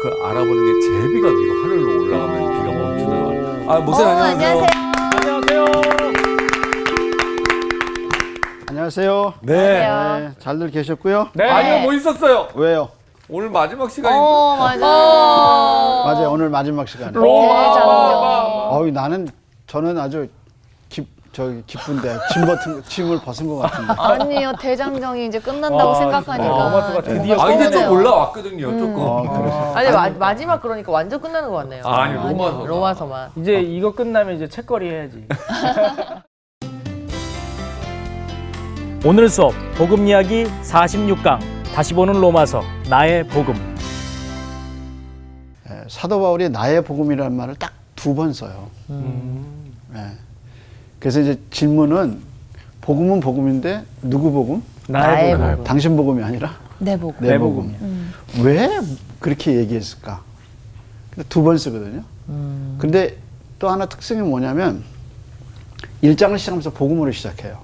그 알아보는 게 제비가 위로 하늘로 올라가면 비가 멈추는. 아, 목사님 안녕하세요. 안녕하세요. 안녕하세요. 네. 네, 잘들 계셨고요. 네. 아니요, 뭐 있었어요? 왜요? 오늘 마지막 시간인데. 맞아요. 오늘 마지막 시간에. 저는 아주 기쁜데 짐을 벗은 것 같은데. 아니요, 대장정이 이제 끝난다고 생각하니까. 로마서가 드디어 아, 이제 좀 끝나네요. 올라왔거든요, 조금. 그래서 아니 마지막 그러니까 완전 끝나는 것 같네요. 아니, 로마서. 로마서만. 이제 이거 끝나면 이제 책거리 해야지. 오늘 수업 복음 이야기 46강 다시 보는 로마서 나의 복음. 사도 바울이 나의 복음이라는 말을 딱 2번 써요. 네. 그래서 이제 질문은 복음은 복음인데 누구 복음? 나의 복음. 당신 복음이 아니라 내 복음. 내 복음이야. 왜 그렇게 얘기했을까? 2번 쓰거든요. 근데 또 하나 특징이 뭐냐면 1장을 시작하면서 복음으로 시작해요.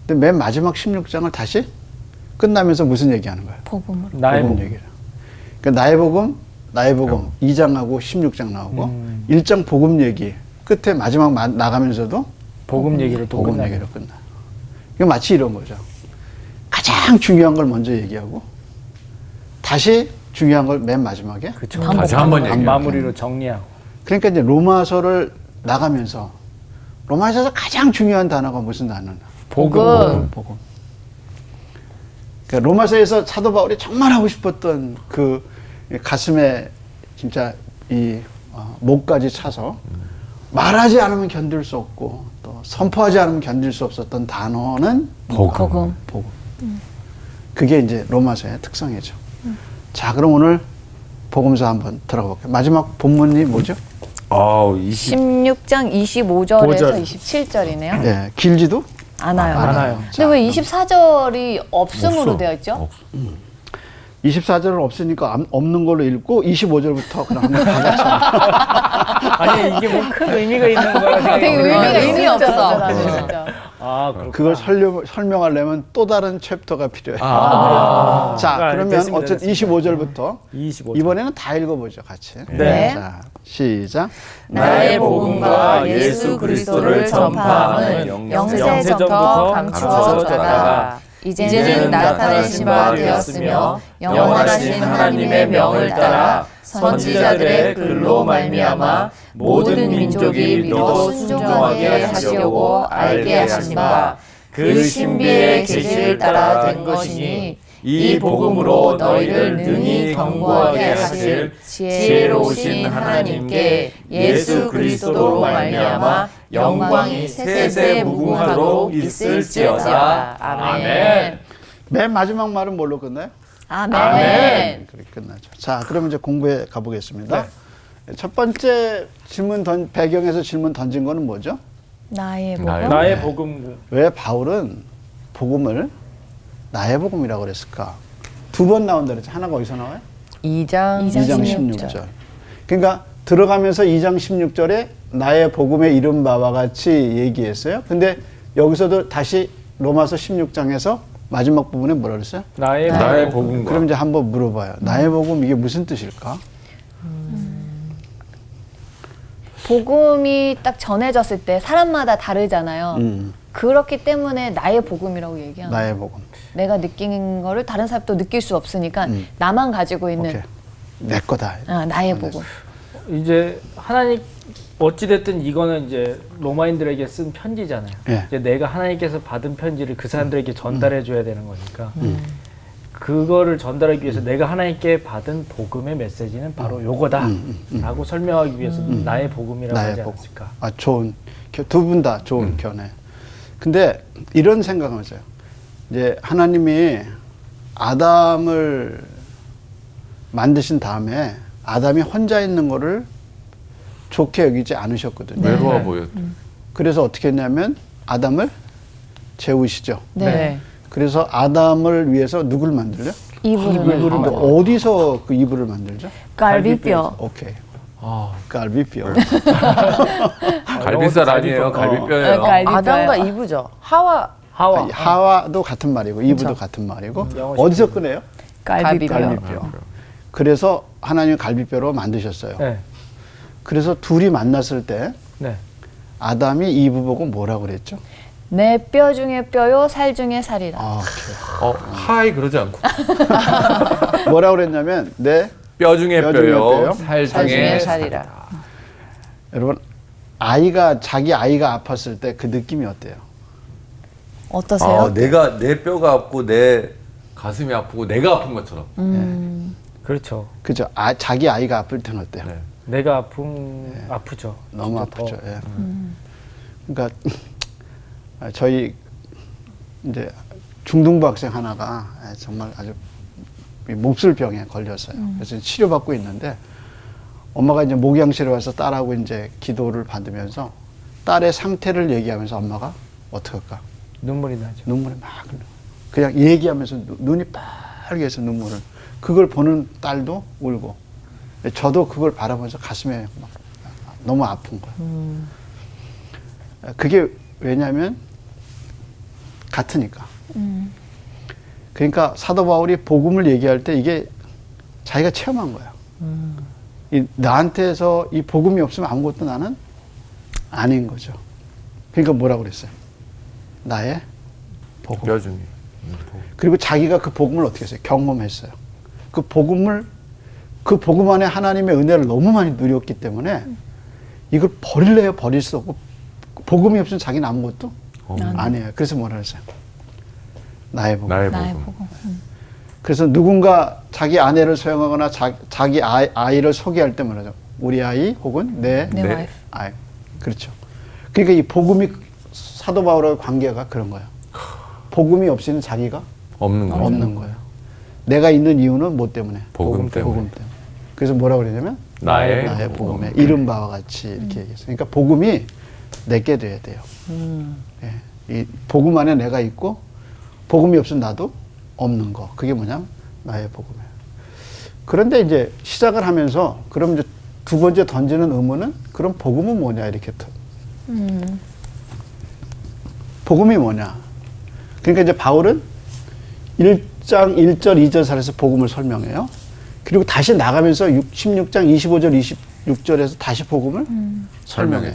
근데 맨 마지막 16장을 다시 끝나면서 무슨 얘기하는 거예요? 복음으로. 나의 복음 복음. 얘기를. 그러니까 나의 복음 2장하고 16장 나오고 1장 복음 얘기 끝에 마지막 나가면서도 복음 얘기를 또 복음 끝나게. 얘기로 끝나. 이거 마치 이런 거죠. 가장 중요한 걸 먼저 얘기하고 다시 중요한 걸 맨 마지막에. 그렇죠. 다시 한번 얘기해요. 마무리로 정리하고. 그러니까 이제 로마서를 나가면서 로마서에서 가장 중요한 단어가 무슨 단어냐? 복음. 복음. 그러니까 로마서에서 사도 바울이 정말 하고 싶었던 그 가슴에 진짜 이 목까지 차서 말하지 않으면 견딜 수 없고 또 선포하지 않으면 견딜 수 없었던 단어는 복음. 복음. 그게 이제 로마서의 특성이죠. 자, 그럼 오늘 복음서 한번 들어가 볼게요. 마지막 본문이 뭐죠? 16장 25절에서 5절. 27절이네요. 네, 길지도 않아요. 많아요. 근데 왜 24절이 없음으로 되어 있죠? 24절은 없으니까 없는 걸로 읽고 25절부터 그럼 한번 다 같이. 아니 이게 뭐 큰 의미가 있는 거라 되게 생각이 의미 없어. 진짜. 아, 그렇구나. 그걸 설명하려면 또 다른 챕터가 필요해요. 자, 그러면 됐습니다, 어쨌든 됐습니다. 25절부터 25절. 이번에는 다 읽어보죠, 같이. 네. 자, 시작. 나의 복음과 예수 그리스도를 전파함은 영세전부터 감추어졌다가 이제는 나타내신 바 되었으며 영원하신 하나님의 명을 따라 선지자들의 글로 말미암아 모든 민족이 믿어 순종하게 하시려고 알게 하신 바 그 신비의 계시를 따라 된 것이니 이 복음으로 너희를 능히 경고하게 하실 지혜로우신 하나님께 예수 그리스도로 말미암아 영광이 세세 무궁하도록 있을지어다. 아멘. 맨 마지막 말은 뭘로 끝나요? 아멘. 그렇게 끝나죠. 자, 그럼 이제 공부해 가보겠습니다. 첫 번째 질문 배경에서 질문 던진 거는 뭐죠? 나의 복음. 나의 복음. 왜 바울은 복음을 나의 복음이라고 그랬을까? 2번 나온다 그랬죠. 하나가 어디서 나와요? 2장 2장 16절. 그러니까 들어가면서 2장 16절에 나의 복음의 이른 바와 같이 얘기했어요. 근데 여기서도 다시 로마서 16장에서 마지막 부분에 뭐라 그랬어요? 나의 복음. 그럼 이제 한번 물어봐요. 나의 복음 이게 무슨 뜻일까? 복음이 딱 전해졌을 때 사람마다 다르잖아요. 음. 그렇기 때문에 나의 복음이라고 얘기하는 거예요. 나의 복음. 내가 느끼는 거를 다른 사람이 또 느낄 수 없으니까 나만 가지고 있는 오케이. 내 거다. 나의 복음. 이제 하나님 어찌됐든 이거는 이제 로마인들에게 쓴 편지잖아요. 예. 이제 내가 하나님께서 받은 편지를 그 사람들에게 전달해 줘야 되는 거니까 그거를 전달하기 위해서 내가 하나님께 받은 복음의 메시지는 바로 요거다라고 설명하기 위해서 나의 복음이라고 나의 하지 복음. 않았을까. 좋은, 두 분 다 좋은 견해. 근데 이런 생각을 하세요. 이제 하나님이 아담을 만드신 다음에 아담이 혼자 있는 거를 좋게 여기지 않으셨거든요. 외로워 보였죠. 그래서 어떻게 했냐면 아담을 재우시죠. 네. 그래서 아담을 위해서 누굴 만들죠? 이불을 근데 어디서 그 이불을 만들죠? 갈비뼈. 오케이. 갈비뼈. 갈비살 아니에요. 갈비뼈예요. 아담과 이브죠. 하와도 같은 말이고 이브도 같은 말이고 영어 어디서 꺼내요? 갈비뼈. 갈비뼈. 그래서 하나님 갈비뼈로 만드셨어요. 네. 그래서 둘이 만났을 때 네. 아담이 이브 보고 뭐라고 그랬죠? 내 뼈 중에 뼈요, 살 중에 살이다. 아, 하이 그러지 않고 뭐라고 그랬냐면 내 뼈 중에 뼈 중에 뼈요, 뼈요, 살 살 중에 중에 살이라. 여러분 자기 아이가 아팠을 때 그 느낌이 어때요? 어떠세요? 내가 내 뼈가 아프고 내 가슴이 아프고 내가 아픈 것처럼. 그렇죠. 그죠? 자기 아이가 아플 때는 어때요? 네. 내가 아프죠. 너무 진짜 아프죠. 더. 예. 그러니까 저희 이제 중등부 학생 하나가 정말 아주 몹쓸 병에 걸렸어요. 그래서 치료받고 있는데 엄마가 이제 목양실에 와서 딸하고 이제 기도를 받으면서 딸의 상태를 얘기하면서 엄마가 어떻게 할까? 눈물이 나죠. 눈물이 막 흘러. 그냥 얘기하면서 눈이 빨개서 눈물을. 그걸 보는 딸도 울고. 저도 그걸 바라보면서 가슴에 막 너무 아픈 거예요. 그게 왜냐면 같으니까. 그러니까 사도 바울이 복음을 얘기할 때 이게 자기가 체험한 거야. 나한테서 이 복음이 없으면 아무것도 나는 아닌 거죠. 그러니까 뭐라고 그랬어요? 나의 복음. 뼈 중에. 그리고 자기가 그 복음을 어떻게 했어요? 경험했어요. 그 복음 안에 하나님의 은혜를 너무 많이 누렸기 때문에 이걸 버릴래요? 버릴 수 없고 복음이 없으면 자기는 아무것도 아니에요. 그래서 뭐라 했어요? 나의 복음. 나의 나의 복음. 복음. 그래서 누군가 자기 아내를 소용하거나 자기 아이를 소개할 때 뭐라죠? 우리 아이 혹은 내 내 와이프. 아이. 그렇죠. 그러니까 이 복음이 사도 바울과의 관계가 그런 거예요. 복음이 없이는 자기가 없는 거죠. 없는 거예요. 내가 있는 이유는 뭐 때문에? 복음 때문에. 복음 때문에. 그래서 뭐라고 그러냐면 나의 나의 복음에 이른 바와 같이 이렇게 얘기했어요. 그러니까 복음이 내게 돼야 돼요. 예. 이 복음 안에 내가 있고 복음이 없으면 나도 없는 거. 그게 뭐냐면 나의 복음이에요. 그런데 이제 시작을 하면서 그럼 이제 두 번째 던지는 의문은 그럼 복음은 뭐냐 이렇게 복음이 뭐냐. 그러니까 이제 바울은 1장 1절 2절 살에서 복음을 설명해요. 그리고 다시 나가면서 16장 25절 26절에서 다시 복음을 설명해요.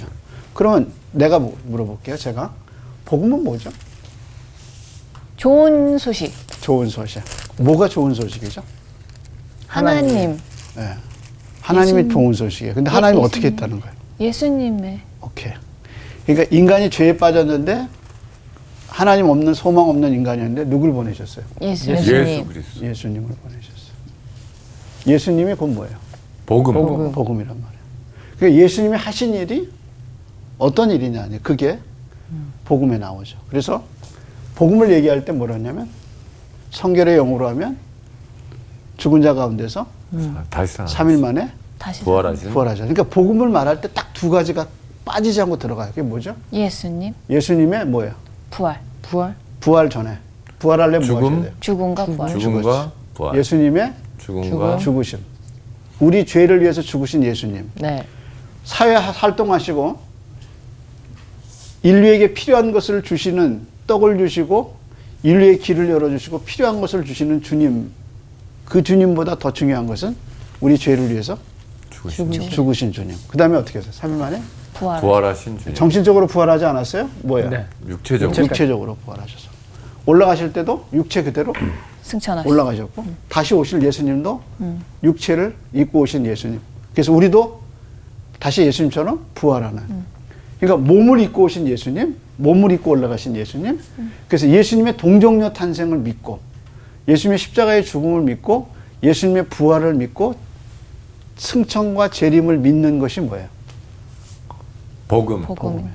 그러면 내가 물어볼게요. 제가 복음은 뭐죠? 좋은 소식. 좋은 소식. 뭐가 좋은 소식이죠? 하나님. 네. 하나님이 좋은 소식이에요. 근데 하나님이 어떻게 했다는 거예요? 예수님의. 오케이. 그러니까 인간이 죄에 빠졌는데 하나님 없는 소망 없는 인간이었는데 누굴 보내셨어요? 예수. 예수 그리스도. 예수님을 보내셨어요. 예수님이 곧 뭐예요? 복음. 복음이란 말이에요. 그러니까 예수님이 하신 일이 어떤 일이냐. 그게 복음에 나오죠. 그래서 복음을 얘기할 때 뭐라 하냐면 성결의 영으로 하면 죽은 자 가운데서 다시 살아. 3일 만에 다시 부활하신. 부활하죠. 그러니까 복음을 말할 때 딱 두 가지가 빠지지 않고 들어가요. 그게 뭐죠? 예수님. 예수님의 뭐예요? 부활. 부활 전에. 부활하려면 뭐 하셔야 돼요? 죽음과 부활. 죽음과 부활. 예수님의 죽음과 죽으심. 우리 죄를 위해서 죽으신 예수님. 네. 사회 활동하시고 인류에게 필요한 것을 주시는 떡을 주시고 인류의 길을 열어주시고 필요한 것을 주시는 주님. 그 주님보다 더 중요한 것은 우리 죄를 위해서 죽으신 주님. 그 다음에 어떻게 했어요? 3일 만에? 부활. 부활하신 주님. 정신적으로 부활하지 않았어요? 뭐예요? 네. 육체적으로. 육체적으로 부활하셔서. 올라가실 때도 육체 그대로 승천하시. 올라가셨고 다시 오실 예수님도 육체를 입고 오신 예수님. 그래서 우리도 다시 예수님처럼 부활하는. 그러니까 몸을 입고 오신 예수님, 몸을 입고 올라가신 예수님. 그래서 예수님의 동정녀 탄생을 믿고 예수님의 십자가의 죽음을 믿고 예수님의 부활을 믿고 승천과 재림을 믿는 것이 뭐예요? 복음. 복음.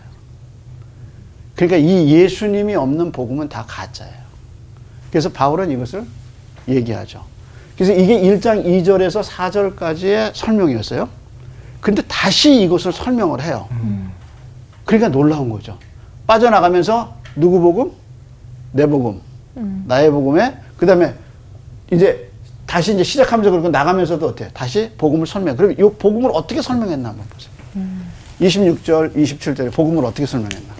그러니까 이 예수님이 없는 복음은 다 가짜예요. 그래서 바울은 이것을 얘기하죠. 그래서 이게 1장 2절에서 4절까지의 설명이었어요. 근데 다시 이것을 설명을 해요. 그러니까 놀라운 거죠. 빠져나가면서 누구 복음? 내 복음. 나의 복음에 그다음에 이제 다시 이제 시작하면서 그러고 나가면서도 어때요? 다시 복음을 설명. 그럼 이 복음을 어떻게 설명했나 한번 보세요. 26절, 27절에 복음을 어떻게 설명했나?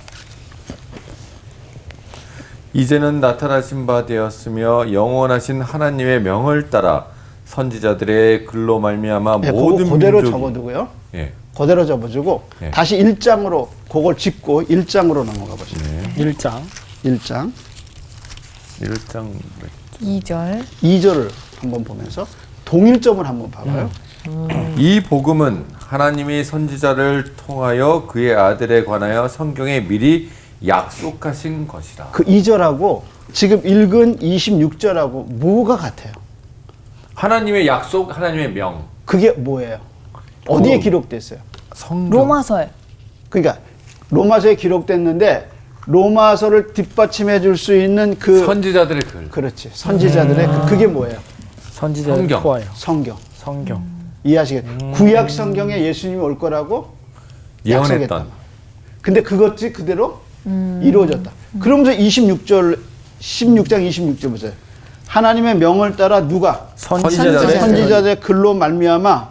이제는 나타나신 바 되었으며 영원하신 하나님의 명을 따라 선지자들의 글로 말미암아 예, 모든 그거 그대로 민족이 접어두고요. 예. 그대로 접어주고 예. 다시 1장으로 그걸 짚고 1장으로 넘어가 보시죠. 네. 1장 1장 1장 2절. 2절을 한번 보면서 동일점을 한번 봐봐요. 이 복음은 하나님이 선지자를 통하여 그의 아들에 관하여 성경에 미리 약속하신 것이라. 그 2절하고 지금 읽은 26절하고 뭐가 같아요? 하나님의 약속, 하나님의 명. 그게 뭐예요? 어디에 기록됐어요? 성경. 로마서에. 그러니까 로마서에 기록됐는데 로마서를 뒷받침해 줄 수 있는 그 선지자들의 글. 그렇지. 선지자들의 그게 뭐예요? 선지자를 성경. 토하여 성경. 성경. 이해하시겠어요? 구약 성경에 예수님이 올 거라고 예언했던. 약속했단. 근데 그것이 그대로 이루어졌다. 그러면서 16장 26절 보세요. 하나님의 명을 따라 누가 선지자들의 글로 말미암아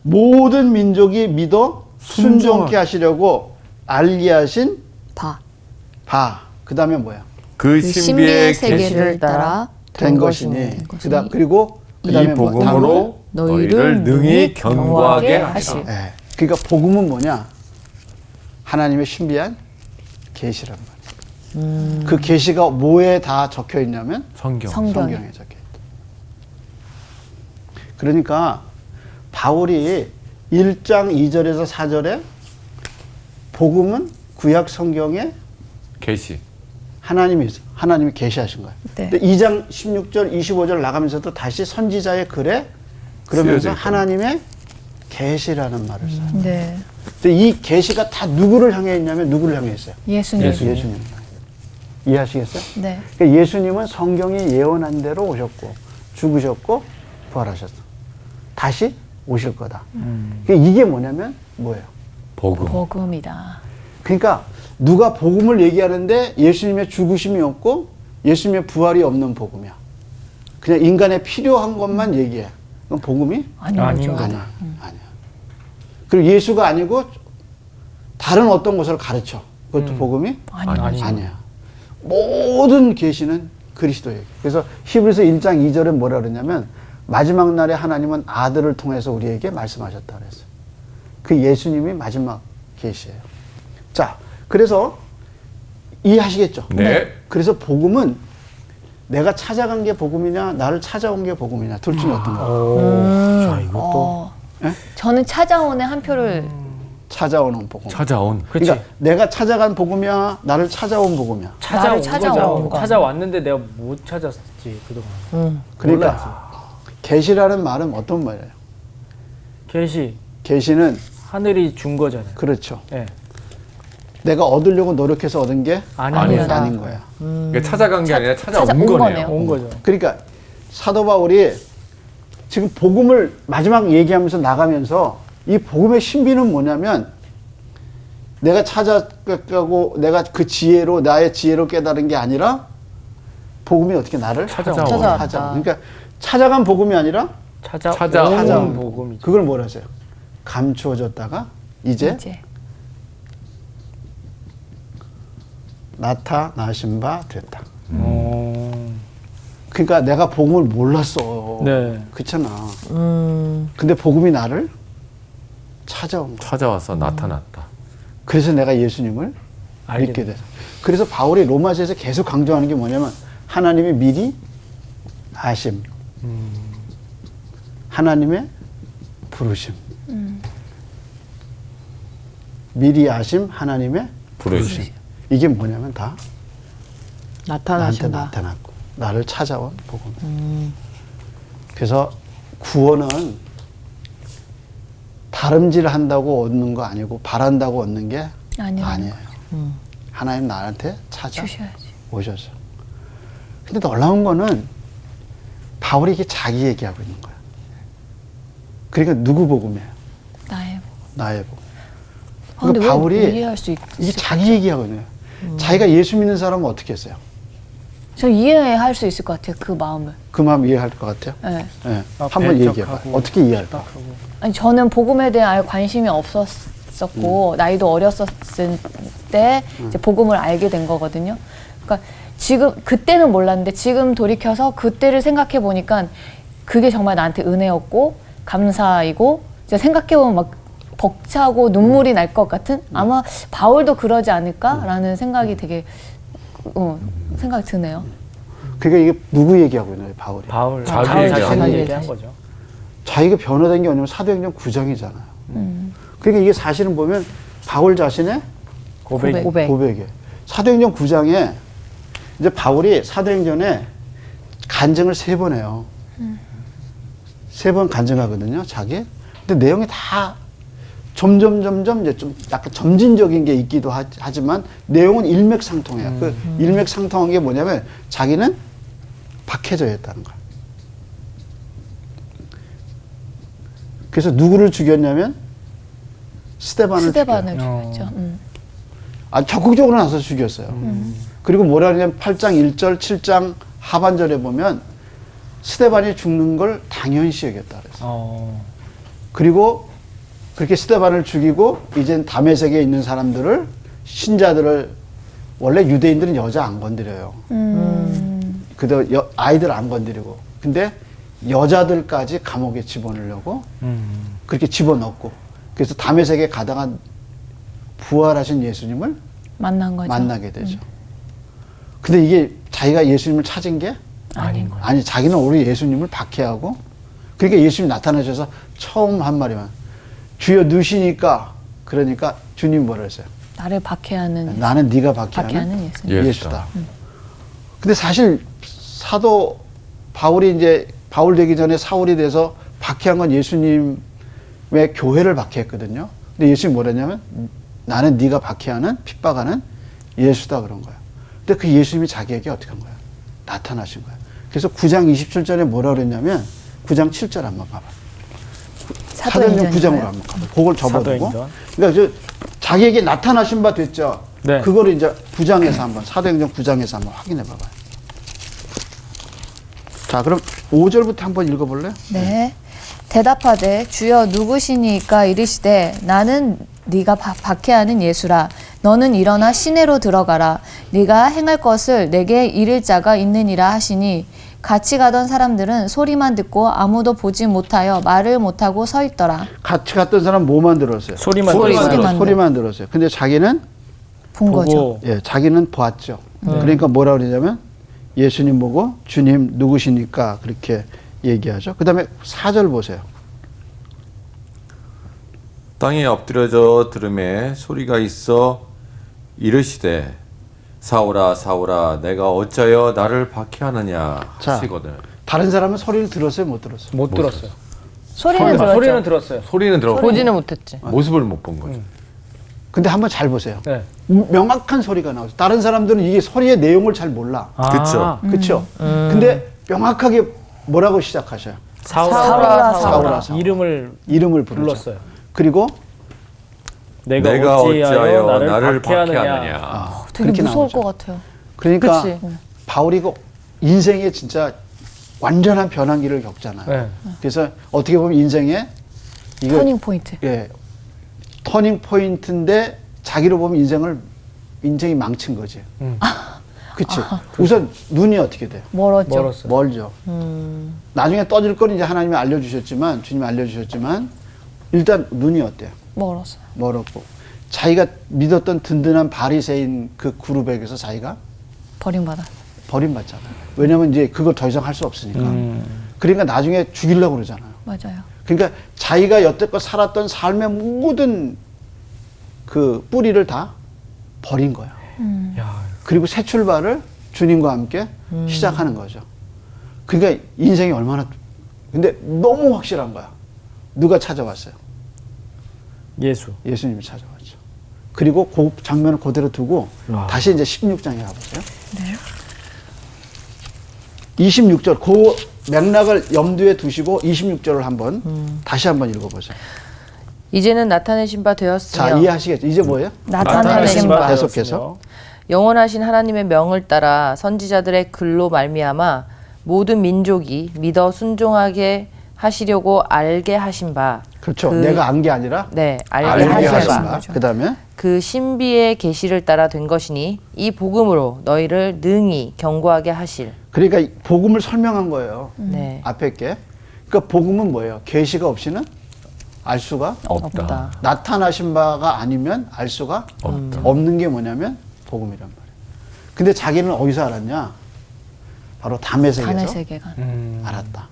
모든 민족이 믿어 순종케 하시려고 알리하신 바. 그다음에 뭐야? 그 신비의 신비의 세계를 따라 된 것이니. 그리고 그다음에 이 복음으로 너희를 능히 견고하게 하시라. 예. 그러니까 복음은 뭐냐? 하나님의 신비한 계시란 말이에요. 그 계시가 뭐에 다 적혀 있냐면 성경. 성경에 적혀 있다. 그러니까 바울이 1장 2절에서 4절에 복음은 구약 성경에 계시. 하나님이 계시하신 거예요. 네. 근데 2장 16절, 25절 나가면서도 다시 선지자의 글에 그러면서 쓰여져 있고. 하나님의 계시라는 말을 써요. 네. 근데 이 계시가 다 누구를 향해 있냐면 누구를 향해 있어요? 예수님. 예수님. 이해하시겠어요? 네. 그러니까 예수님은 성경이 예언한 대로 오셨고 죽으셨고 부활하셨어. 다시 오실 거다. 그러니까 이게 뭐냐면 뭐예요? 복음. 복음이다. 그러니까 누가 복음을 얘기하는데 예수님의 죽으심이 없고 예수님의 부활이 없는 복음이야. 그냥 인간의 필요한 것만 얘기해. 그건 복음이 아니죠. 아니야. 아니야. 그리고 예수가 아니고 다른 어떤 것을 가르쳐. 그것도 복음이 아니죠. 아니야. 모든 계시는 그리스도예요. 그래서 히브리서 1장 2절에 뭐라 그러냐면 마지막 날에 하나님은 아들을 통해서 우리에게 말씀하셨다 그랬어요. 그 예수님이 마지막 계시예요. 자, 그래서 이해하시겠죠? 네. 그래서 복음은 내가 찾아간 게 복음이냐 나를 찾아온 게 복음이냐 둘 중에 어떤 거? 자, 이것도 저는 찾아온의 한 표를 찾아오는 복음. 찾아온. 그치. 그러니까 내가 찾아간 복음이야 나를 찾아온 복음이야. 찾아온 찾아온 거죠. 거. 찾아왔는데 내가 못 찾았지 그동안. 그러니까 계시라는 말은 어떤 말이에요? 계시는 하늘이 준 거잖아요. 그렇죠. 예. 내가 얻으려고 노력해서 얻은 게 아닙니다. 아닌 거야. 그러니까 찾아간 게 아니라 찾아온 찾아온 거네요. 거네요. 온 거죠. 그러니까 사도 바울이 지금 복음을 마지막 얘기하면서 나가면서 이 복음의 신비는 뭐냐면 내가 찾아가고 내가 그 지혜로 나의 지혜로 깨달은 게 아니라 복음이 어떻게 나를 찾아와. 그러니까 찾아간 복음이 아니라 찾아온 복음이죠. 그걸 뭐라 하세요? 감추어졌다가 이제 나타나신 바 됐다. 그러니까 내가 복음을 몰랐어. 네. 그렇잖아. 근데 복음이 나를 찾아온 거야. 찾아와서 나타났다. 그래서 내가 예수님을 알게 믿게 됐어. 그래서 바울이 로마서에서 계속 강조하는 게 뭐냐면 하나님의 미리 아심. 하나님의 부르심. 미리 아심 하나님의 부르심. 이게 뭐냐면 다 나한테 나타나신다. 나타났고 나를 찾아온 복음. 그래서 구원은 다름질한다고 얻는 거 아니고 바란다고 얻는 게 아니에요. 하나님 나한테 주셔야지. 찾아오셔서. 근데 놀라운 거는 바울이 이게 자기 얘기하고 있는 거야. 그러니까 누구 복음이에요? 나의 복음. 나의 복음. 근데 그러니까 바울이 왜 이해할 수 있을 이게 자기 얘기하고 있는 거예요. 자기가 예수 믿는 사람은 어떻게 했어요? 저 이해할 수 있을 것 같아요. 그 마음을. 그 마음 이해할 것 같아요? 네. 네. 한번 얘기해봐. 어떻게 이해할까? 아니 저는 복음에 대한 아예 관심이 없었었고 나이도 어렸었을 때 이제 복음을 알게 된 거거든요. 그러니까 지금 그때는 몰랐는데 지금 돌이켜서 그때를 생각해 보니까 그게 정말 나한테 은혜였고 감사이고 이제 생각해보면 막 벅차고 눈물이 날 것 같은 아마 바울도 그러지 않을까라는 생각이 되게 생각이 드네요. 그러니까 이게 누구 얘기하고 있나요? 바울이. 바울 자기 자기 얘기하는 자신을 거죠. 얘기한 거죠. 자기가 변호된 게 아니면 사도행전 9장이잖아요. 그러니까 이게 사실은 보면 바울 자신의 고백. 고백이에요. 사도행전 9장에 이제 바울이 사도행전에 간증을 3번 해요. 3번 간증하거든요, 자기. 근데 내용이 다 점점 이제 좀 약간 점진적인 게 있기도 하지만 내용은 일맥상통해요. 그 일맥상통한 게 뭐냐면 자기는 박해져야 했다는 거예요. 그래서 누구를 죽였냐면 스데반을 스데반을 죽여요. 죽였죠. 적극적으로 나서 죽였어요. 그리고 뭐라 그러냐면 8장 1절, 7장 하반절에 보면 스데반이 죽는 걸 당연시 여겼다 그랬어요. 그리고 그렇게 스데반을 죽이고 이젠 다메섹에 있는 사람들을 신자들을 원래 유대인들은 여자 안 건드려요. 그래도 아이들 안 건드리고 근데 여자들까지 감옥에 집어넣으려고 그렇게 집어넣고 그래서 다메섹에 가다가 부활하신 예수님을 만난 거죠. 만나게 되죠. 근데 이게 자기가 예수님을 찾은 게 아닌 거예요. 아니 자기는 오히려 예수님을 박해하고 그러니까 예수님이 나타나셔서 처음 한 말이만 주여 누시니까 그러니까 주님이 뭐라 했어요? 나를 박해하는 예수. 나는 네가 박해하는 박해하는 예수님. 예수다. 근데 사실 사도 바울이 이제 바울 되기 전에 사울이 돼서 박해한 건 예수님의 교회를 박해했거든요. 근데 예수님이 뭐랬냐면 나는 네가 박해하는 핍박하는 예수다 그런 거야. 근데 그 예수님이 자기에게 어떻게 한 거야? 나타나신 거야. 그래서 9장 27절에 뭐라 그랬냐면 9장 7절 한번 봐봐. 사도행전 9장으로 한번 가봐. 그걸 접어보고. 사도행전. 그러니까 자기에게 나타나신 바 됐죠. 네. 그거를 이제 9장에서 한번 사도행전 9장에서 한번 확인해 봐봐요. 자, 그럼 5절부터 한번 읽어볼래요? 네. 대답하되 주여 누구시니까 이르시되 나는 네가 박해하는 예수라. 너는 일어나 시내로 들어가라. 네가 행할 것을 내게 이를 자가 있느니라 하시니 같이 가던 사람들은 소리만 듣고 아무도 보지 못하여 말을 못하고 서 있더라. 같이 갔던 사람 뭐만 들었어요? 소리만 소리만 들었어요. 근데 자기는 본 거죠. 예, 자기는 보았죠. 그러니까 뭐라 그러냐면 예수님 보고 주님 누구시니까 그렇게 얘기하죠. 그 다음에 4절 보세요. 땅에 엎드려져 들음에 소리가 있어 이르시되 사울아 사울아 내가 어찌하여 나를 박해하느냐 자, 하시거든. 다른 사람은 소리를 들었어요? 못 들었어요? 못 들었어요. 소리는 들었죠. 소리는 들었어요. 소리는 들어 보지는 못했지. 모습을 못 본 거죠. 근데 한번 잘 보세요. 네. 명확한 소리가 나오죠. 다른 사람들은 이게 소리의 내용을 잘 몰라. 그쵸. 그렇죠? 근데 명확하게 뭐라고 시작하셔요? 사울아, 사울아. 이름을 이름을 부르죠. 불렀어요. 그리고 내가 어찌하여 나를 박해하느냐. 박해하느냐. 되게 그렇게 무서울 나오죠. 것 같아요. 그러니까 그치. 바울이 그 인생에 진짜 완전한 변환기를 겪잖아요. 네. 그래서 어떻게 보면 인생에 이거 터닝 포인트. 예, 터닝 포인트인데 자기로 보면 인생이 망친 거지. 그치. 우선 눈이 어떻게 돼요? 멀었죠. 멀었어요. 멀죠. 나중에 떠질 건 이제 하나님이 알려주셨지만, 주님이 알려주셨지만, 일단 눈이 어때요? 멀었어요. 멀었고. 자기가 믿었던 든든한 바리새인 그 그룹에게서 자기가 버림받아. 버림받잖아요. 왜냐면 이제 그걸 더 이상 할 수 없으니까. 그러니까 나중에 죽이려고 그러잖아요. 맞아요. 그러니까 자기가 여태껏 살았던 삶의 모든 그 뿌리를 다 버린 거야. 야, 그리고 새 출발을 주님과 함께 시작하는 거죠. 그러니까 인생이 얼마나, 근데 너무 확실한 거야. 누가 찾아왔어요? 예수. 예수님이 찾아왔죠. 그리고 그 장면을 그대로 두고 다시 이제 16장에 가보세요. 네. 26절, 그 맥락을 염두에 두시고 26절을 한번 다시 한번 읽어보세요. 이제는 나타내신 바 되었으며 자, 이해하시겠죠? 이제 뭐예요? 나타내신 바. 계속해서. 영원하신 하나님의 명을 따라 선지자들의 글로 말미암아 모든 민족이 믿어 순종하게 하시려고 알게 하신 바. 그렇죠. 내가 안 게 아니라 네, 알게 알게 하신 하신 바. 바. 그 다음에 그 신비의 계시를 따라 된 것이니 이 복음으로 너희를 능히 경고하게 하실. 그러니까 이 복음을 설명한 거예요. 네. 앞에 게. 그러니까 복음은 뭐예요? 계시가 없이는 알 수가 없다. 나타나신 바가 아니면 알 수가 없는 게 뭐냐면 복음이란 말이에요. 근데 자기는 어디서 알았냐? 바로 담의 단의 세계에서 세계관. 알았다.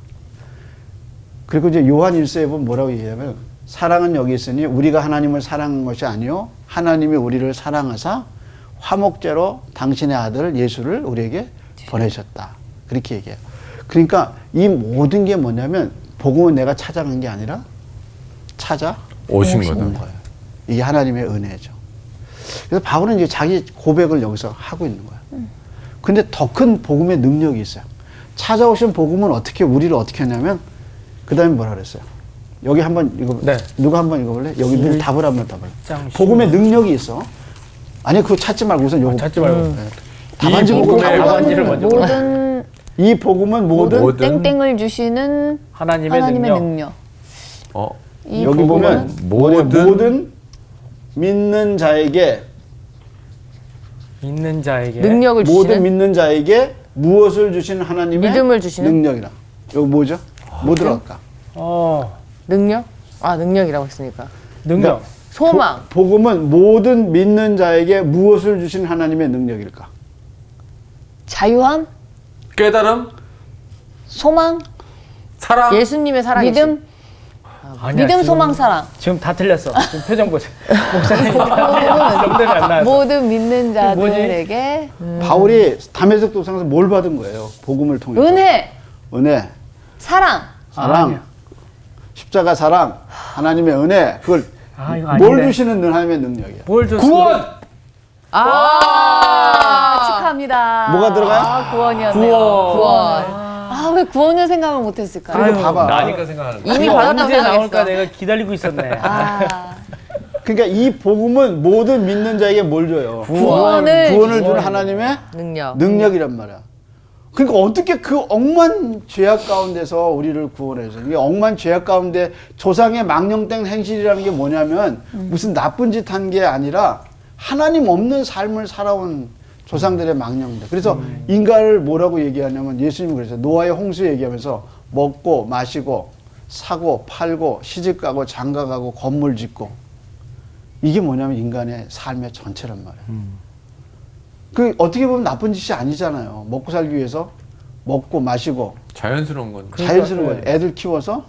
그리고 이제 요한 1서에 보면 뭐라고 얘기하면 사랑은 여기 있으니 우리가 하나님을 사랑한 것이 아니요 하나님이 우리를 사랑하사 화목제로 당신의 아들 예수를 우리에게 보내셨다. 그렇게 얘기해요. 그러니까 이 모든 게 뭐냐면 복음은 내가 찾아간 게 아니라 오신 온 거예요. 이게 하나님의 은혜죠. 그래서 바울은 이제 자기 고백을 여기서 하고 있는 거예요. 근데 더 큰 복음의 능력이 있어요. 찾아오신 복음은 어떻게 우리를 어떻게 하냐면 그 다음에 뭐라 그랬어요? 여기 한번 읽어. 네. 누가 한번 읽어볼래? 여기 누구 답을 한번 답을. 짱 복음의 능력이 있어. 아니 그거 찾지 말고 우선 요거 찾지 말고. 답안지 보고 답안지를 먼저 모든 이 복음은 모든 땡땡을 주시는 하나님의 하나님의 능력. 능력. 이 여기 보면 모든 모든 믿는 자에게 믿는 자에게 능력을 모든 주시는 믿는 자에게 무엇을 주시는 하나님의 믿음을 주시는? 능력이라. 여기 뭐죠? 뭐 들어갈까? 능력? 아, 능력이라고 했으니까. 능력. 소망. 복음은 모든 믿는 자에게 무엇을 주신 하나님의 능력일까? 자유함, 깨달음, 소망, 사랑. 예수님의 사랑이 믿음, 아니야, 믿음, 지금- 소망, 사랑. 지금 다 틀렸어. 지금 표정 보세요. 목사님 정답이 안 나왔어. 모든 믿는 자들에게 바울이 담에색 도상에서 뭘 받은 거예요? 복음을 통해서. 은혜, 사랑. 사랑, 아니야. 십자가 사랑, 하나님의 은혜. 그걸 이거 뭘 아닌데. 주시는 하나님의 능력이야. 뭘 줬어? 구원. 축하합니다. 뭐가 들어가요? 구원이었네요. 구원. 왜 구원을 생각을 못했을까요? 그리고 봐봐. 나니까 생각하는 거. 이미 이거 받았다고 언제 나올까 생각했어. 내가 기다리고 있었네. 그러니까 이 복음은 모든 믿는 자에게 뭘 줘요? 구원을 주는 하나님의 능력. 능력이란 말이야. 그러니까 어떻게 그 억만 죄악 가운데서 우리를 구원해서 이 억만 죄악 가운데 조상의 망령된 행실이라는 게 뭐냐면 무슨 나쁜 짓 한 게 아니라 하나님 없는 삶을 살아온 조상들의 망령들. 그래서 인간을 뭐라고 얘기하냐면 예수님이 그랬어요. 노아의 홍수 얘기하면서 먹고 마시고 사고 팔고 시집가고 장가가고 건물 짓고 이게 뭐냐면 인간의 삶의 전체란 말이에요. 그 어떻게 보면 나쁜 짓이 아니잖아요. 먹고 살기 위해서 먹고 마시고 자연스러운 건. 자연스러운 거죠. 애들 키워서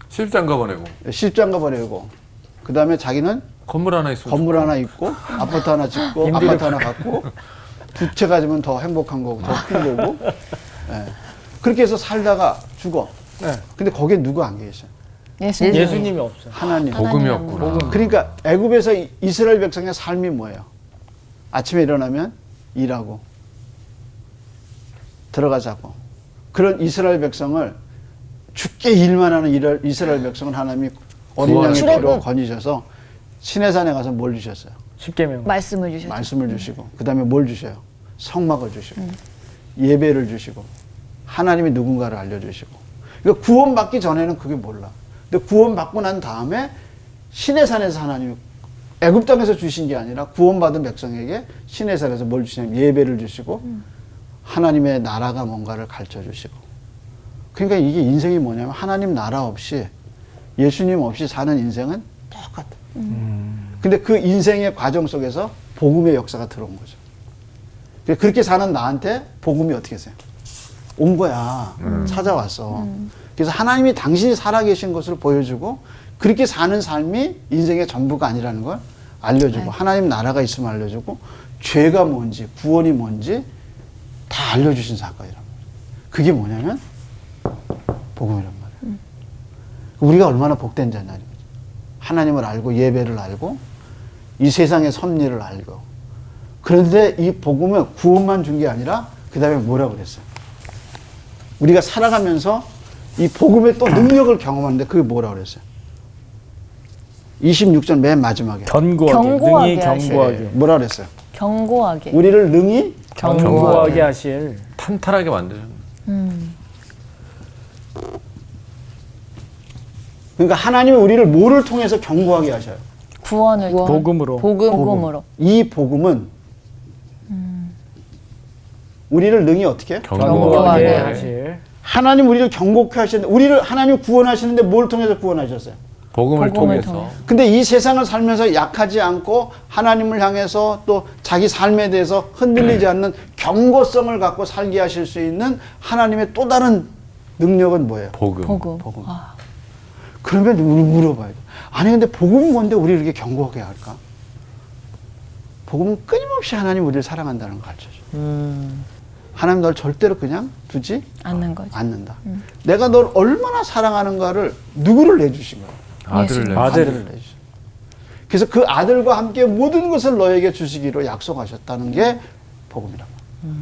실장가 보내고 시집장가 보내고 그 다음에 자기는 건물 하나 있으면 건물 하나 있고 아파트 하나 짓고 아파트 하나 갖고 두 채 가지면 더 행복한 거고 더 큰 거고 예. 그렇게 해서 살다가 죽어. 근데 거기에 누구 안 계셔? 예수님이 없어. 하나님. 복음이었구나. 그러니까 애굽에서 이스라엘 백성의 삶이 뭐예요? 아침에 일어나면 일하고 들어가자고. 그런 이스라엘 백성을 죽게 일만 하는 이스라엘 백성을 하나님이 어린 양의 피로 출애굽. 건지셔서 시내산에 가서 뭘 주셨어요? 십계명. 말씀을 주셨죠. 말씀을 주시고 그 다음에 뭘 주셔요? 성막을 주시고 예배를 주시고 하나님이 누군가를 알려주시고. 그러니까 구원받기 전에는 그게 몰라. 근데 구원받고 난 다음에 시내산에서 하나님이 애굽 땅에서 주신 게 아니라 구원받은 백성에게 시내산에서 뭘 주시냐면 예배를 주시고 하나님의 나라가 뭔가를 가르쳐 주시고. 그러니까 이게 인생이 뭐냐면 하나님 나라 없이 예수님 없이 사는 인생은 똑같아. 근데 그 인생의 과정 속에서 복음의 역사가 들어온 거죠. 그렇게 사는 나한테 복음이 어떻게 했어요? 온 거야. 찾아왔어. 그래서 하나님이 당신이 살아계신 것을 보여주고 그렇게 사는 삶이 인생의 전부가 아니라는 걸 알려주고 하나님 나라가 있음을 알려주고 죄가 뭔지 구원이 뭔지 다 알려주신 사건이란 말이에요. 그게 뭐냐면 복음이란 말이에요. 우리가 얼마나 복된 자냐. 하나님을 알고 예배를 알고 이 세상의 섭리를 알고. 그런데 이 복음은 구원만 준 게 아니라 그 다음에 뭐라고 그랬어요? 우리가 살아가면서 이 복음의 또 능력을 경험하는데 그게 뭐라고 그랬어요? 26절 맨 마지막에 견고하게. 능히 하시고. 견고하게. 뭐라 그랬어요? 견고하게. 우리를 능히 견고하게 하실. 탄탄하게 만드는. 그러니까 하나님은 우리를 뭐를 통해서 견고하게 하셔요? 구원을 통해. 복음으로. 복음으로. 이 복음은 우리를 능히 어떻게 해요? 견고하게 견고하게 하실. 하나님 우리를 경고케 하시는데 우리를 하나님 구원하시는데 뭘 통해서 구원하셨어요? 복음을 복음을 통해서. 근데 이 세상을 살면서 약하지 않고 하나님을 향해서 또 자기 삶에 대해서 흔들리지 않는 경고성을 갖고 살게 하실 수 있는 하나님의 또 다른 능력은 뭐예요? 복음. 복음. 그러면 우리 물어봐야 돼. 아니 근데 복음이 뭔데 우리를 이렇게 경고하게 할까? 복음은 끊임없이 하나님 우리를 사랑한다는 걸 가르쳐줘. 하나님 널 절대로 그냥 두지 않는 거죠. 않는다. 내가 널 얼마나 사랑하는가를 누구를 내주신 거야? 아들을 내. 아들을 내주신. 그래서 그 아들과 함께 모든 것을 너에게 주시기로 약속하셨다는 게 복음이란 말이야.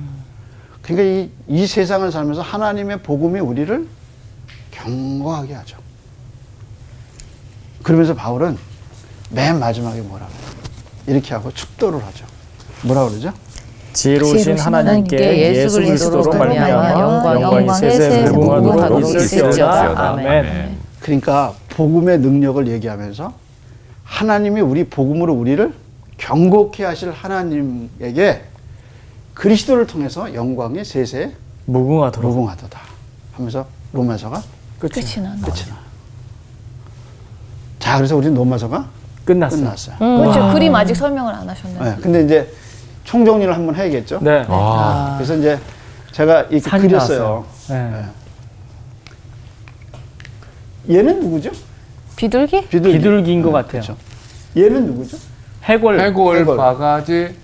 그러니까 이 세상을 살면서 하나님의 복음이 우리를 경고하게 하죠. 그러면서 바울은 맨 마지막에 뭐라 그래요? 이렇게 하고 축도를 하죠. 뭐라 그러죠? 지혜로우신 하나님께 예수 그리스도로 말미암아 영광이 세세 무궁하도록 있을지어다. 아멘. 그러니까 복음의 능력을 얘기하면서 하나님이 우리 복음으로 우리를 경고케 하실 하나님에게 그리스도를 통해서 영광이 세세 무궁하도록. 무궁하도다 하면서 로마서가 끝이 난다. 끝이 나요. 자, 그래서 우리 로마서가 끝났어요. 끝났어요. 그렇죠. 그림 아직 설명을 안 하셨네요. 네, 근데 이제 총정리를 한번 해야겠죠. 네. 그래서 이제 제가 이렇게 산이 그렸어요. 네. 얘는 누구죠? 비둘기? 비둘기인 것 같아요. 그렇죠. 얘는 누구죠? 해골. 해골, 바가지.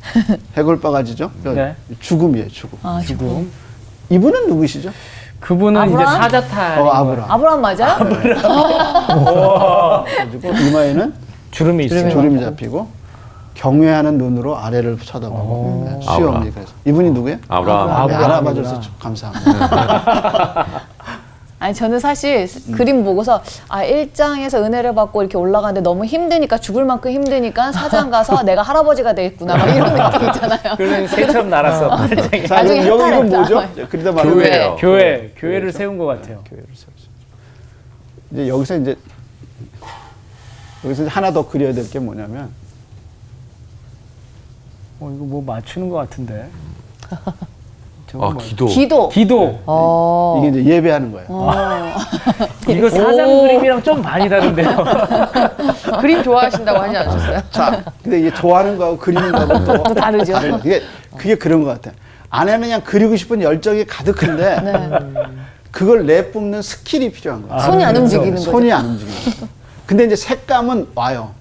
해골바가지죠. 네. 죽음이에요, 죽음. 아, 죽음. 이분은 누구시죠? 그분은 이제 아브라함? 사자탈. 아브라함. 아브라함 맞아요? 그리고 이마에는 주름이 있어요. 주름이 잡히고 경외하는 눈으로 아래를 쳐다보고 네, 수염이 그래서 이분이 누구예요? 아브라함. 네, 알아봐줘서 감사합니다. 아니 저는 사실 그림 보고서 1장에서 은혜를 받고 이렇게 올라가는데 너무 힘드니까 죽을 만큼 힘드니까 사장 가서 내가 할아버지가 되겠구나 막 이런 느낌 있잖아요. 그러면 새처럼 날았어. 발장이. 자, 나중에 그럼 이건 헷갈렸다. 뭐죠? 그러다 말하면 교회예요. 교회를 세운 것 같아요. 교회를 세우죠. 이제 여기서 하나 더 그려야 될 게 뭐냐면 이거 뭐 맞추는 것 같은데. 저거 뭐. 기도. 기도. 이게 이제 예배하는 거예요. 이거 사장 그림이랑 좀 많이 다른데요. 그림 좋아하신다고 하지 않으셨어요? 자, 근데 이게 좋아하는 거하고 그리는 거하고 또 다르죠. 다른 그게 그런 것 같아요. 안에는 그냥 그리고 싶은 열정이 가득한데 그걸 내뿜는 스킬이 필요한 거예요. 손이 안 움직이는 거죠. 손이 안 움직이는 거예요. 근데 이제 색감은 와요.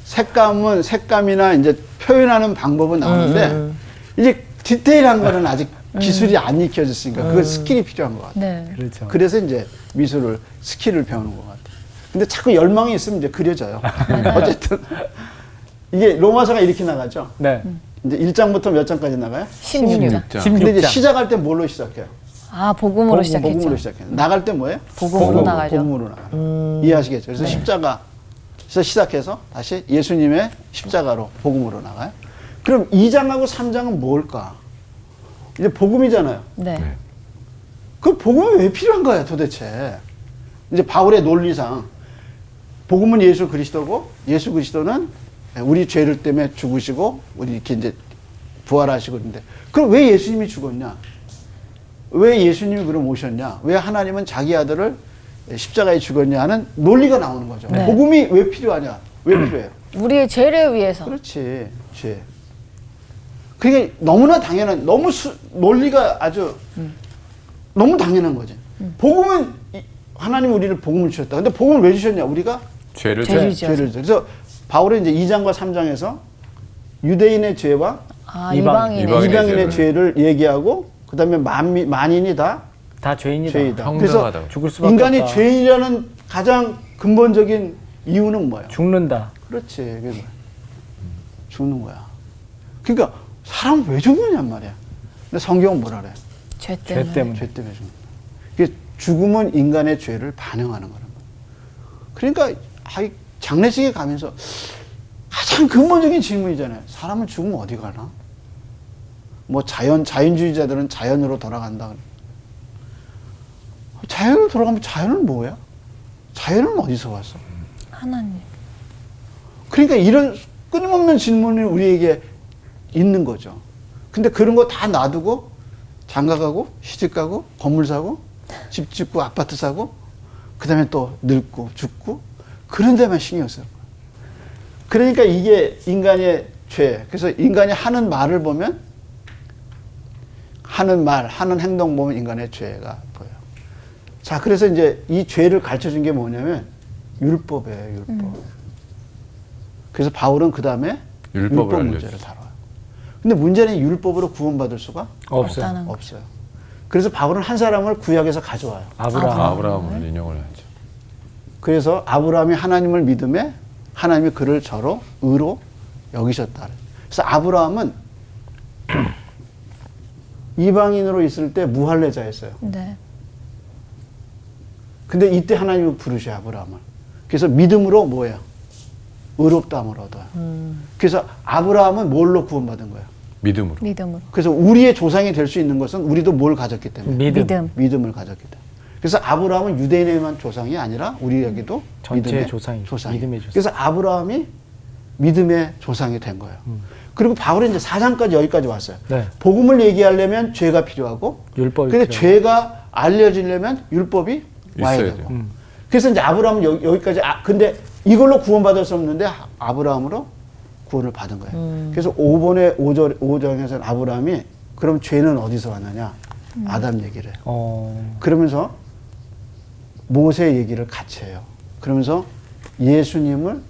색감이나 이제 표현하는 방법은 나오는데 이제 디테일한 거는 아직 기술이 안 익혀졌으니까 그건 스킬이 필요한 것 같아요. 네. 그렇죠. 그래서 이제 미술을 스킬을 배우는 것 같아요. 근데 자꾸 열망이 있으면 이제 그려져요. 어쨌든 이게 로마서가 이렇게 나가죠. 네. 이제 1장부터 몇 장까지 나가요? 16장. 16장. 근데 이제 16장. 시작할 때 뭘로 시작해요? 복음으로 시작했죠. 복음으로 시작해요. 나갈 때 뭐예요? 복음으로 나가죠. 복음으로 나가요. 이해하시겠죠? 그래서 십자가에서 시작해서 다시 예수님의 십자가로 복음으로 나가요. 그럼 2장하고 3장은 뭘까? 이제 복음이잖아요. 네. 그 복음이 왜 필요한 거야 도대체? 이제 바울의 논리상 복음은 예수 그리스도고 예수 그리스도는 우리 죄를 때문에 죽으시고 우리 이렇게 이제 부활하시고 있는데 그럼 왜 예수님이 죽었냐? 왜 예수님이 그럼 오셨냐? 왜 하나님은 자기 아들을 십자가에 죽었냐 하는 논리가 나오는 거죠. 네. 복음이 왜 필요하냐? 왜 필요해요? 우리의 죄를 위해서. 그렇지, 죄. 그게 너무나 당연한, 논리가 아주 너무 당연한 거지. 복음은 하나님 우리를 복음을 주셨다. 근데 복음을 왜 주셨냐? 우리가 죄를 죄를 져. 죄를 줘. 그래서 바울은 이제 2장과 3장에서 유대인의 죄와 이방인의 이방인의 죄를 얘기하고 그다음에 만인이 다 죄인이다. 죄이다. 평등하다. 그래서 죽을 수밖에 인간이 없다. 죄인이라는 가장 근본적인 이유는 뭐예요? 죽는다. 그렇지. 그게 뭐야? 죽는 거야. 그러니까 사람은 왜 죽느냔 말이야. 근데 성경은 뭐라 그래? 죄 죄 때문에. 때문에. 죄 때문에 죽는 거야. 그게 죽음은 인간의 죄를 반영하는 거란 말이야. 그러니까 장례식에 가면서 가장 근본적인 질문이잖아요. 사람은 죽으면 어디 가나? 뭐 자연주의자들은 자연으로 돌아간다. 자연으로 돌아가면 자연은 뭐야? 자연은 어디서 왔어? 하나님. 그러니까 이런 끊임없는 질문이 우리에게 있는 거죠. 근데 그런 거 다 놔두고 장가 가고 시집 가고 건물 사고 집 짓고 아파트 사고 그다음에 또 늙고 죽고 그런 데만 신경 써요. 그러니까 이게 인간의 죄. 그래서 인간이 하는 말을 보면 하는 말, 하는 행동 보면 인간의 죄가 보여요. 자, 그래서 이제 이 죄를 가르쳐 준 게 뭐냐면 율법이에요, 율법. 그래서 바울은 그 다음에 율법 문제를 다뤄요. 근데 문제는 율법으로 구원받을 수가 없어요. 없다는 없어요. 그래서 바울은 한 사람을 구약에서 가져와요. 아브라함. 아브라함을 인용을 하죠. 그래서 아브라함이 하나님을 믿음에 하나님이 그를 저로 의로 여기셨다. 그래서 아브라함은 이방인으로 있을 때 무할례자였어요. 네. 근데 이때 하나님이 부르셔요, 아브라함을. 그래서 믿음으로 뭐예요? 의롭다함을 얻어요. 그래서 아브라함은 뭘로 구원받은 거예요? 믿음으로. 믿음으로. 그래서 우리의 조상이 될 수 있는 것은 우리도 뭘 가졌기 때문에? 믿음. 믿음을 가졌기 때문에. 그래서 아브라함은 유대인에만 조상이 아니라 우리에게도 전체의 믿음의 조상이죠. 믿음의 조상. 그래서 아브라함이 믿음의 조상이 된 거예요. 그리고 바울은 이제 4장까지 여기까지 왔어요. 네. 복음을 얘기하려면 죄가 필요하고, 율법이 근데 필요하고. 죄가 알려지려면 율법이 와야 있어야 되고. 돼요. 그래서 이제 아브라함은 여기까지, 근데 이걸로 구원받을 수 없는데 아브라함으로 구원을 받은 거예요. 그래서 5장에서는 아브라함이 그럼 죄는 어디서 왔느냐? 아담 얘기를 해요. 그러면서 모세 얘기를 같이 해요. 그러면서 예수님을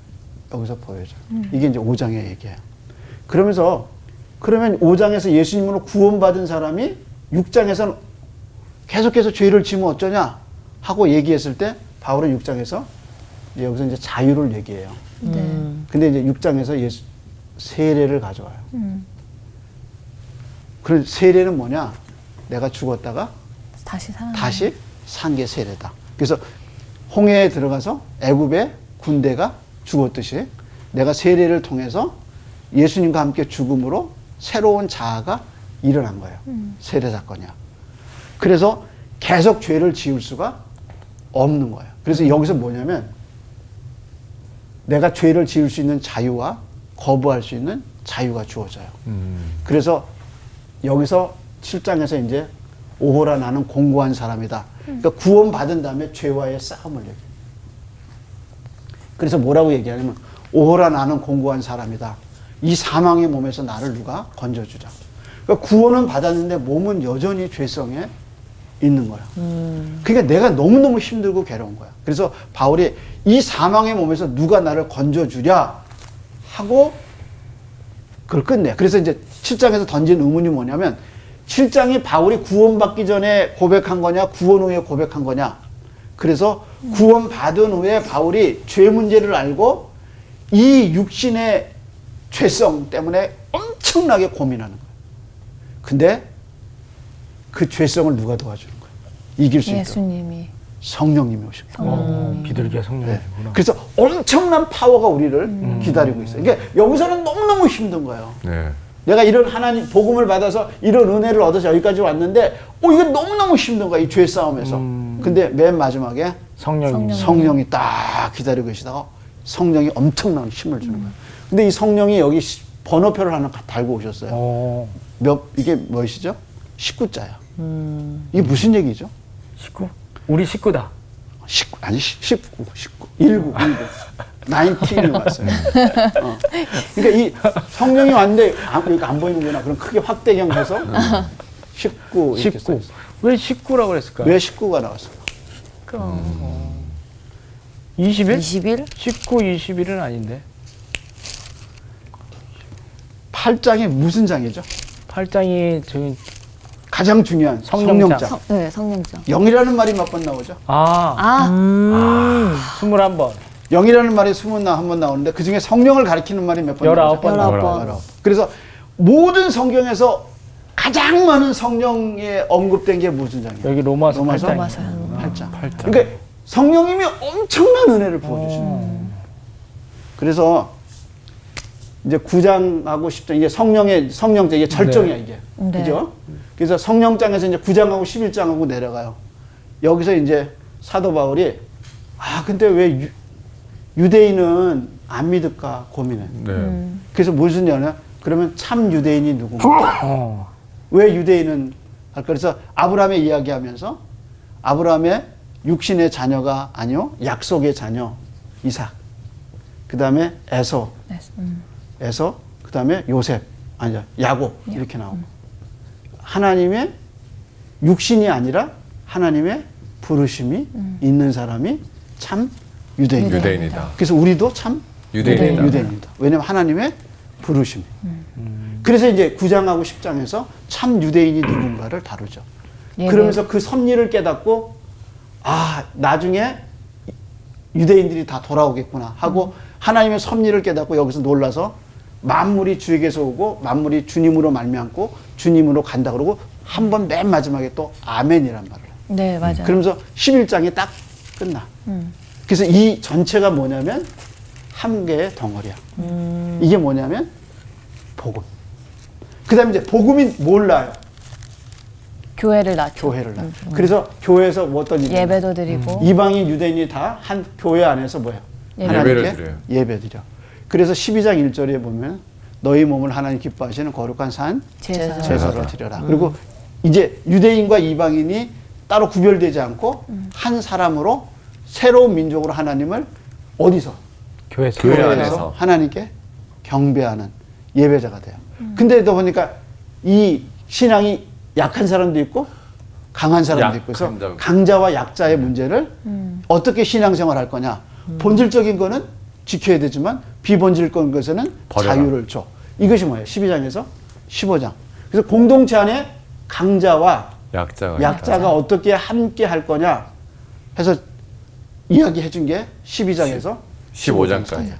여기서 보여줘요. 이게 이제 5장의 얘기예요. 그러면서 그러면 5장에서 예수님으로 구원받은 사람이 6장에서는 계속해서 죄를 지면 어쩌냐 하고 얘기했을 때 바울은 6장에서 이제 여기서 이제 자유를 얘기해요. 네. 근데 이제 6장에서 예수 세례를 가져와요. 그런 세례는 뭐냐? 내가 죽었다가 다시 살아. 다시 산 게 세례다. 그래서 홍해에 들어가서 애굽의 군대가 죽었듯이 내가 세례를 통해서 예수님과 함께 죽음으로 새로운 자아가 일어난 거예요. 세례 사건이야. 그래서 계속 죄를 지을 수가 없는 거예요. 그래서 여기서 뭐냐면 내가 죄를 지을 수 있는 자유와 거부할 수 있는 자유가 주어져요. 그래서 여기서 7장에서 이제 오호라 나는 공고한 사람이다. 그러니까 구원받은 다음에 죄와의 싸움을 얘기해요. 그래서 뭐라고 얘기하냐면 오호라 나는 공고한 사람이다. 이 사망의 몸에서 나를 누가 건져주자. 그러니까 구원은 받았는데 몸은 여전히 죄성에 있는 거야. 그러니까 내가 너무너무 힘들고 괴로운 거야. 그래서 바울이 이 사망의 몸에서 누가 나를 건져주랴 하고 그걸 끝내. 그래서 이제 7장에서 던진 의문이 뭐냐면 7장이 바울이 구원받기 전에 고백한 거냐 구원 후에 고백한 거냐. 그래서 구원받은 후에 바울이 죄 문제를 알고 이 육신의 죄성 때문에 엄청나게 고민하는 거예요. 근데 그 죄성을 누가 도와주는 거예요? 이길 수 있도록. 예수님이. 성령님이 오신 거예요. 비둘기가 네. 성령이구나. 그래서 엄청난 파워가 우리를 기다리고 있어요. 그러니까 여기서는 너무너무 힘든 거예요. 네. 내가 이런 하나님 복음을 받아서 이런 은혜를 얻어서 여기까지 왔는데 이게 너무너무 힘든 거야. 이 죄 싸움에서. 근데 맨 마지막에 성령이 딱 기다리고 계시다가 성령이 엄청난 힘을 주는 거예요. 근데 이 성령이 여기 번호표를 하나 달고 오셨어요. 이게 무엇이죠? 19자야. 이게 무슨 얘기죠? 19? 우리 식구다. 19, 아니 19. 19 19이 왔어요. 그러니까 이 성령이 왔는데 여기 안 보이는구나. 그럼 크게 확대경해서 19 이렇게 써 있어요. 왜 19라고 그랬을까요? 왜 19가 나왔을까? 20일? 20일? 19, 20일은 아닌데. 8장이 무슨 장이죠? 8장이 저기 가장 중요한 성령장. 성령장. 네, 성령장. 0이라는 말이 몇 번 나오죠? 21번. 0이라는 말이 21번 나오는데 그 중에 성령을 가리키는 말이 몇 번 나오죠? 19번. 19번. 그래서 모든 성경에서 가장 많은 성령에 언급된 게 무슨 장이에요? 여기 로마서 로마서 8장이에요. 8장. 그러니까 성령님이 엄청난 은혜를 부어주시는 거예요. 그래서 이제 9장하고 10장 이게 성령장 이게 절정이야 이게. 네. 그죠? 그래서 성령장에서 이제 9장하고 11장하고 내려가요. 여기서 이제 사도 바울이 근데 왜 유대인은 안 믿을까 고민해. 네. 그래서 무슨 얘기냐? 그러면 참 유대인이 누군가? 왜 유대인은 할까? 그래서 아브라함의 이야기하면서 아브라함의 육신의 자녀가 아니요 약속의 자녀 이삭. 그 다음에 에서, 그 다음에 요셉, 아니야 야곱 이렇게 나오고 하나님의 육신이 아니라 하나님의 부르심이 있는 사람이 참 유대인이다. 유대인이다. 그래서 우리도 참 유대인이다. 유대인이다. 왜냐하면 하나님의 부르심. 그래서 이제 9장하고 10장에서 참 유대인이 누군가를 다루죠. 그러면서 그 섭리를 깨닫고 아 나중에 유대인들이 다 돌아오겠구나 하고 하나님의 섭리를 깨닫고 여기서 놀라서 만물이 주에게서 오고 만물이 주님으로 말미암고 주님으로 간다 그러고 한 번 맨 마지막에 또 아멘이란 말을 해요. 네, 맞아요. 그러면서 11장이 딱 끝나. 그래서 이 전체가 뭐냐면 한 개의 덩어리야. 이게 뭐냐면 복음. 그 다음에 이제 복음이 뭘 낳아요? 교회를 낳죠. 교회를 낳아요. 그래서 교회에서 뭐 어떤 일이 예배도 드리고. 이방인 유대인이 다 한 교회 안에서 뭐예요? 예배를 하나님께 드려요. 예배드려. 그래서 12장 1절에 보면 너희 몸을 하나님 기뻐하시는 거룩한 산 제사. 제사로 드려라. 그리고 이제 유대인과 이방인이 따로 구별되지 않고 한 사람으로 새로운 민족으로 하나님을 어디서? 교회에서. 교회 교회에서 안에서. 하나님께 경배하는 예배자가 돼요. 근데 또 보니까 이 신앙이 약한 사람도 있고 강한 사람도 있고 그래서 약한 자. 강자와 약자의 문제를 어떻게 신앙생활 할 거냐. 본질적인 거는 지켜야 되지만 비본질적인 것에는 버려라. 자유를 줘. 이것이 뭐예요? 12장에서 15장. 그래서 공동체 안에 강자와 약자가 어떻게 함께 할 거냐 해서 이야기해 준 게 12장에서 15장까지.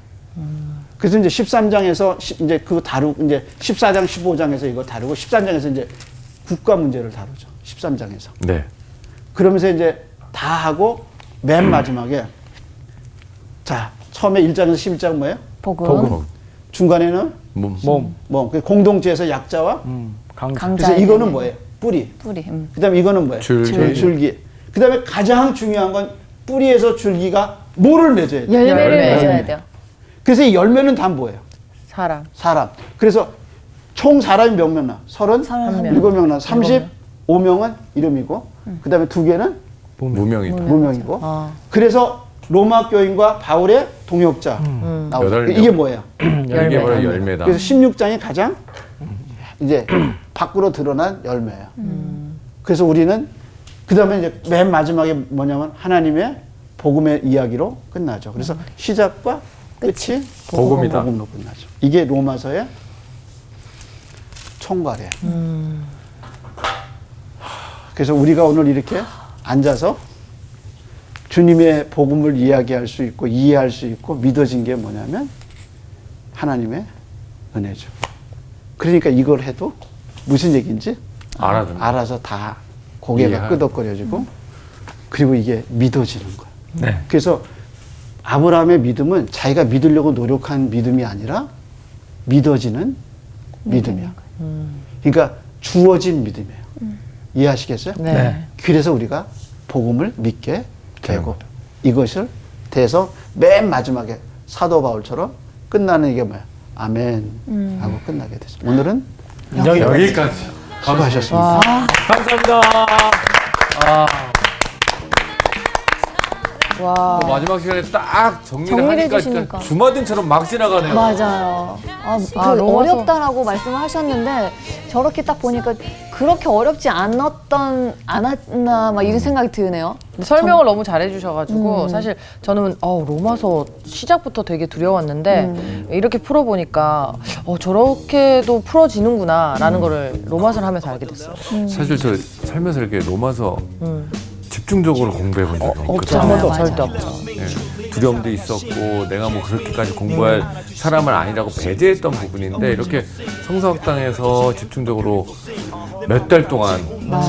그래서 이제 13장에서 이제 그거 다루고 이제 14장 15장에서 이거 다루고 13장에서 이제 국가 문제를 다루죠. 13장에서. 네. 그러면서 이제 다 하고 맨 마지막에 자, 처음에 1장에서 11장 뭐예요? 복음. 중간에는 몸. 그 공동체에서 약자와 강자. 그래서 강자의 이거는 대면. 뭐예요? 뿌리. 뿌리. 그다음에 이거는 뭐예요? 줄기. 그다음에 가장 중요한 건 뿌리에서 줄기가 뭐를 맺어야 돼요? 열매를 맺어야 돼요. 그래서 이 열매는 다 뭐예요? 사람. 그래서 총 사람이 몇 명 나? 37명 나. 35명은 이름이고 그다음에 2개는 무명이다. 무명이고. 그래서 로마 교인과 바울의 동역자 나오죠. 8명. 이게 뭐예요? 이게 바로 열매다. 그래서 16장이 가장 이제 밖으로 드러난 열매예요. 그래서 우리는 그다음에 이제 맨 마지막에 뭐냐면 하나님의 복음의 이야기로 끝나죠. 그래서 시작과 끝이 복음이다. 복음으로 끝나죠. 이게 로마서의 총괄이에요. 그래서 우리가 오늘 이렇게 앉아서 주님의 복음을 이야기할 수 있고 이해할 수 있고 믿어진 게 뭐냐면 하나님의 은혜죠. 그러니까 이걸 해도 무슨 얘기인지 알아서 다 고개가 끄덕거려지고 그리고 이게 믿어지는 거예요. 네. 그래서 아브라함의 믿음은 자기가 믿으려고 노력한 믿음이 아니라 믿어지는 믿음이야. 그러니까 주어진 믿음이에요. 이해하시겠어요? 네. 그래서 우리가 복음을 믿게 되고 이것을 대해서 맨 마지막에 사도 바울처럼 끝나는 이게 뭐야? 아멘 하고 끝나게 되죠. 오늘은 여기까지. 수고하셨습니다. 감사합니다. 와. 마지막 시간에 딱 정리를 정리를 하니까 해주시니까. 진짜 주마등처럼 막 지나가네요. 맞아요. 로마서. 어렵다라고 말씀을 하셨는데 저렇게 딱 보니까 그렇게 어렵지 않았나 막 이런 생각이 드네요. 설명을 너무 잘해주셔가지고 사실 저는 로마서 시작부터 되게 두려웠는데 이렇게 풀어보니까 저렇게도 풀어지는구나라는 거를 로마서를 하면서 알게 됐어요. 사실 저 살면서 이렇게 로마서 집중적으로 공부해 본 적이 없거든요. 한 번도 맞아요. 절대 없죠. 예, 두려움도 있었고 내가 뭐 그렇게까지 공부할 사람은 아니라고 배제했던 부분인데 이렇게 성서학당에서 집중적으로 몇 달 동안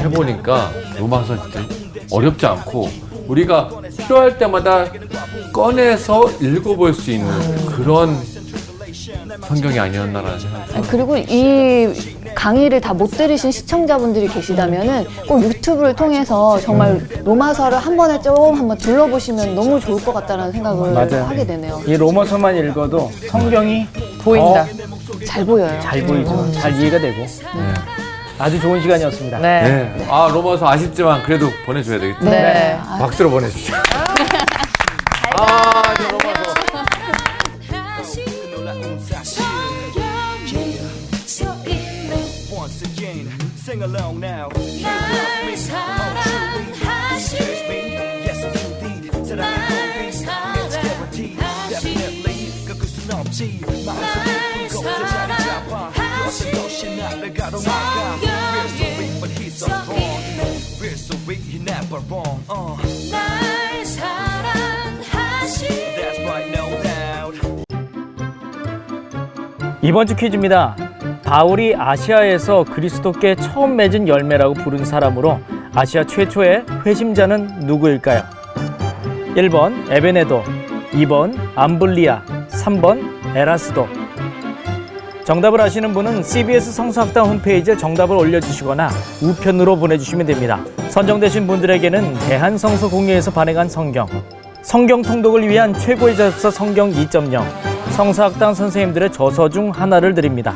해보니까 로마서 진짜 어렵지 않고 우리가 필요할 때마다 꺼내서 읽어볼 수 있는 그런 성경이 아니었나라는 생각이 들어요. 그리고 이 강의를 다 못 들으신 시청자분들이 계시다면은 꼭 유튜브를 통해서 정말 로마서를 한 번에 좀 한번 둘러보시면 너무 좋을 것 같다는 생각을 맞아요. 하게 되네요. 이 로마서만 읽어도 성경이 보인다. 잘 보여요. 잘 보이죠. 잘 이해가 되고. 아주 좋은 시간이었습니다. 네. 네. 아, 로마서 아쉽지만 그래도 보내줘야 되겠죠. 네. 박수로 보내주시죠. 아, 저 로마서. Once again, sing along now. 날 사랑하시니 Yes, indeed. 사랑의 It's guaranteed. Definitely. 꺾을 순 없지. 마음속 깊은 곳에 자리 잡아. 어떤 것이 나를 가로막아. We're sorry, but he's so wrong. We're sorry, he's never wrong. 날 사랑하시니 That's right, no doubt. 이번 주 퀴즈입니다. 바울이 아시아에서 그리스도께 처음 맺은 열매라고 부른 사람으로 아시아 최초의 회심자는 누구일까요? 1번 에베네도, 2번 암블리아, 3번 에라스도. 정답을 아시는 분은 CBS 성서학당 홈페이지에 정답을 올려주시거나 우편으로 보내주시면 됩니다. 선정되신 분들에게는 대한성서공회에서 발행한 성경, 성경 통독을 위한 최고의 저서 성경 2.0, 성서학당 선생님들의 저서 중 하나를 드립니다.